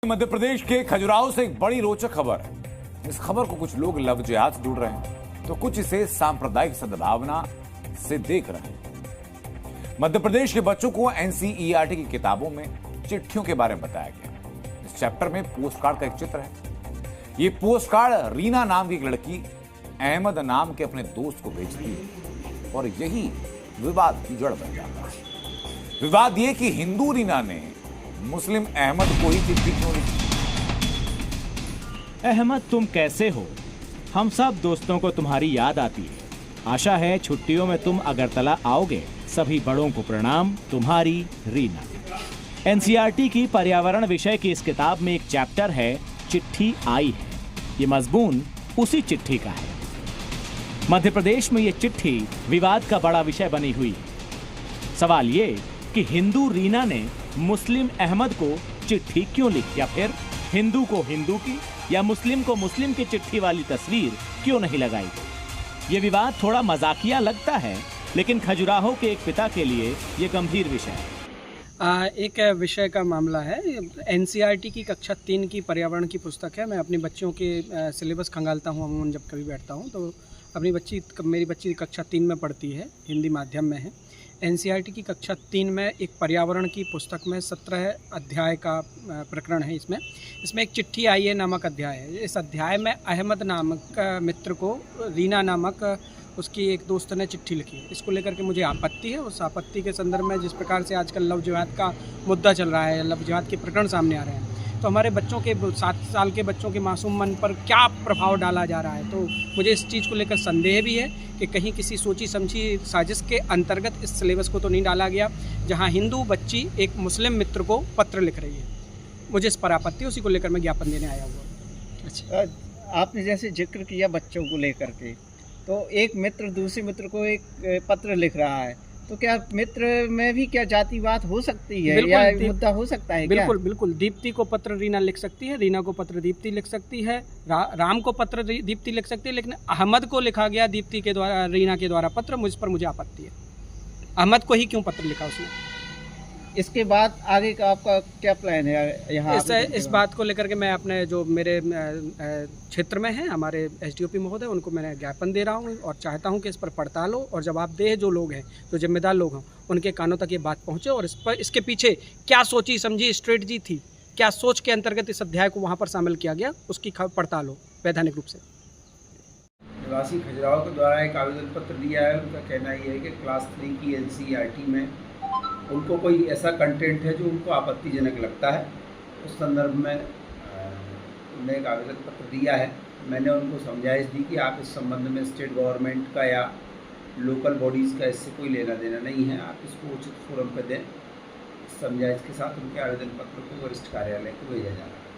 मध्य प्रदेश के खजुराहो से एक बड़ी रोचक खबर है। इस खबर को कुछ लोग लव जिहाद से जुड़ रहे हैं तो कुछ इसे सांप्रदायिक सद्भावना से देख रहे हैं। मध्य प्रदेश के बच्चों को एनसीईआरटी की किताबों में चिट्ठियों के बारे में बताया गया। इस चैप्टर में पोस्ट कार्ड का एक चित्र है। ये पोस्ट कार्ड रीना नाम की एक लड़की अहमद नाम के अपने दोस्त को भेजती है और यही विवाद की जड़ बन जाता है। विवाद ये कि हिंदू रीना ने मुस्लिम अहमद को ही चिट्ठी क्यों लिखी। अहमद तुम कैसे हो? हम सब दोस्तों को तुम्हारी याद आती है। आशा है छुट्टियों में तुम अगरतला आओगे। सभी बड़ों को प्रणाम, तुम्हारी रीना। एनसीईआरटी की पर्यावरण विषय की इस किताब में एक चैप्टर है चिट्ठी आई है। ये मजमून उसी चिट्ठी का है। मध्य प्रदेश में ये चिट्ठी विवाद का बड़ा विषय बनी हुई है। सवाल ये कि हिंदू रीना ने मुस्लिम अहमद को चिट्ठी क्यों लिखी, या फिर हिंदू को हिंदू की या मुस्लिम को मुस्लिम की चिट्ठी वाली तस्वीर क्यों नहीं लगाई। ये विवाद थोड़ा मजाकिया लगता है, लेकिन खजुराहो के एक पिता के लिए ये गंभीर विषय है। एक विषय का मामला है। एनसीईआरटी की कक्षा 3 की पर्यावरण की पुस्तक है। मैं अपने बच्चों के सिलेबस खंगालता हूँ अमूमन जब कभी बैठता हूँ तो। मेरी बच्ची कक्षा 3 में पढ़ती है, हिंदी माध्यम में है। एनसीईआरटी की कक्षा 3 में एक पर्यावरण की पुस्तक में 17 अध्याय का प्रकरण है। इसमें एक चिट्ठी आई है नामक अध्याय है। इस अध्याय में अहमद नामक मित्र को रीना नामक उसकी एक दोस्त ने चिट्ठी लिखी है। इसको लेकर के मुझे आपत्ति है। उस आपत्ति के संदर्भ में जिस प्रकार से आजकल लव जिहाद का मुद्दा चल रहा है, लव जिहाद के प्रकरण सामने आ रहे हैं, तो हमारे बच्चों के 7 साल के बच्चों के मासूम मन पर क्या प्रभाव डाला जा रहा है। तो मुझे इस चीज़ को लेकर संदेह भी है कि कहीं किसी सोची समझी साजिश के अंतर्गत इस सिलेबस को तो नहीं डाला गया, जहां हिंदू बच्ची एक मुस्लिम मित्र को पत्र लिख रही है। मुझे इस पर आपत्ति, उसी को लेकर मैं ज्ञापन देने आया हुआ। अच्छा, आपने जैसे जिक्र किया बच्चों को लेकर के, तो एक मित्र दूसरे मित्र को एक पत्र लिख रहा है, तो क्या मित्र में भी क्या जातिवाद हो सकती है या मुद्दा हो सकता है? बिल्कुल बिल्कुल। दीप्ति को पत्र रीना लिख सकती है, रीना को पत्र दीप्ति लिख सकती है, राम को पत्र दीप्ति लिख सकती है, लेकिन अहमद को लिखा गया दीप्ति के द्वारा, रीना के द्वारा पत्र, मुझ पर मुझे आपत्ति है। अहमद को ही क्यों पत्र लिखा उसने? इसके बाद आगे का आपका क्या प्लान है यहाँ? इस बात को लेकर के मैं अपने जो मेरे क्षेत्र में हैं हमारे एसडीओपी महोदय, उनको मैं ज्ञापन दे रहा हूँ और चाहता हूँ कि इस पर पड़ताल हो और जवाबदेह जो लोग हैं, जो जिम्मेदार लोग हैं, उनके कानों तक ये बात पहुँचे और इसके पीछे क्या सोची समझी स्ट्रेटजी थी, क्या सोच के अंतर्गत इस अध्याय को वहाँ पर शामिल किया गया, उसकी पड़ताल हो वैधानिक रूप से। निवासी खजुराहो के द्वारा एक आवेदन पत्र दिया है। उनका कहना ये है कि क्लास 3 की एनसीईआरटी में उनको कोई ऐसा कंटेंट है जो उनको आपत्तिजनक लगता है। उस संदर्भ में उन्होंने एक आवेदन पत्र दिया है। मैंने उनको समझाइश दी कि आप इस संबंध में स्टेट गवर्नमेंट का या लोकल बॉडीज़ का इससे कोई लेना देना नहीं है, आप इसको उचित फोरम पर दें। समझाइश के साथ उनके आवेदन पत्र को वरिष्ठ कार्यालय को भेजा जा रहा है।